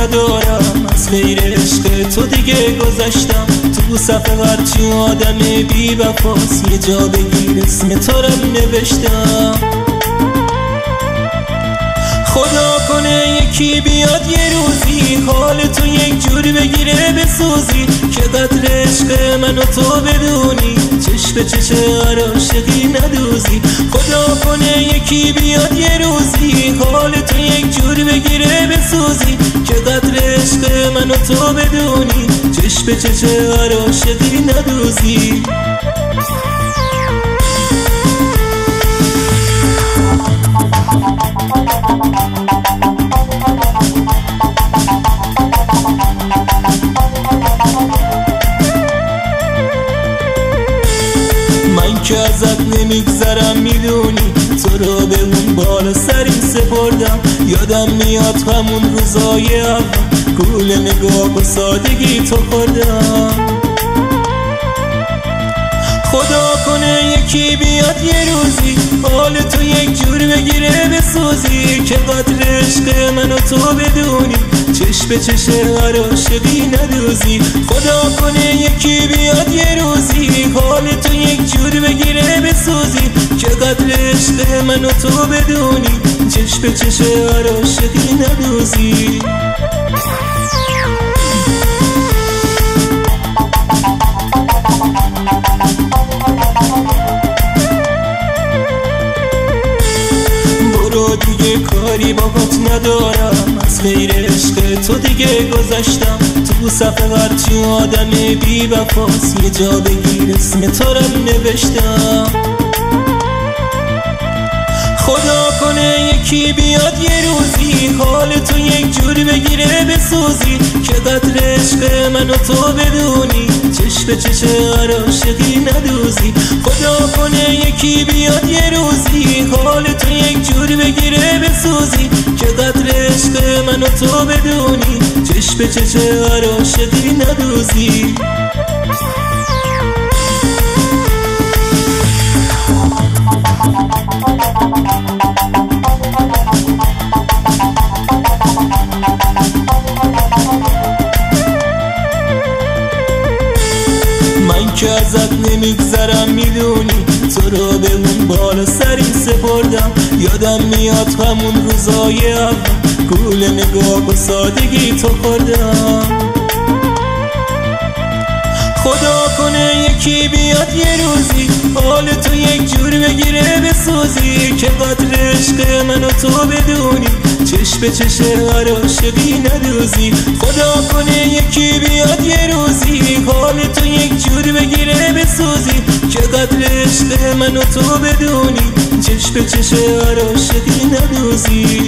ندارم، از غیر عشق تو دیگه گذشتم. تو صفحه هرچی آدم بی وفاست یه جا بگیر اسم تو رو نوشتم. خدا کنه یکی بیاد یه روزی حال تو یک جور بگیره بسوزی، که قدر عشق من و تو بدونی، چش به چش عاشقی ندوزی. خدا کنه یکی بیاد یه روزی حال تو یک جور بگیره بسوزی، که قدر عشق من و تو بدونی، چش به چش عاشقی ندوزی. من که ازت نمیگذرم میدونی، تو رو به اون بالا سری سپردم. یادم میاد همون روزای اول گول نگاه و سادگی تو خوردم. خدا کنه یکی بیاد یه روزی حال تو یک جور بگیره بسوزی، که قدر عشق من و تو بدونی، چش به چش عاشقی ندوزی. خدا کنه یکی بیاد یه روزی حال تو یک جور بگیره بسوزی، که قدر عشق من و تو بدونی، چش به چش عاشقی ندوزی. برو دیگه کاری باهات ندارم، از غیر عشق تو دیگه گذشتم. تو صفحه هرچی آدم بی وفاست یه جا بگیر اسم تو رو نوشتم. خدا کنه یکی بیاد یه روزی حال تو یک جور بگیره بسوزی، که قدر عشق من و تو بدونی، چش به چش عاشقی ندوزی. خدا کنه یکی بیاد یه روزی حال تو یک جور بگیره بسوزی، که قدر عشق من و تو بدونی، چش به چش عاشقی ندوزی. من که ازت نمیگذرم میدونی، تو رو به اون بالا سری سپردم. یادم میاد همون روزای اول گول نگاه و سادگی تو خوردم. خدا کنه یکی بیاد یه روزی حال تو یک جور بگیره بسوزی، که قدر عشق من و تو بدونی، چش به چش عاشقی ندوزی. خدا کنه یکی بیاد یه روزی حال تو یک جور بگیره بسوزی، که قدر عشق من و تو بدونی، چش به چش عاشقی ندوزی.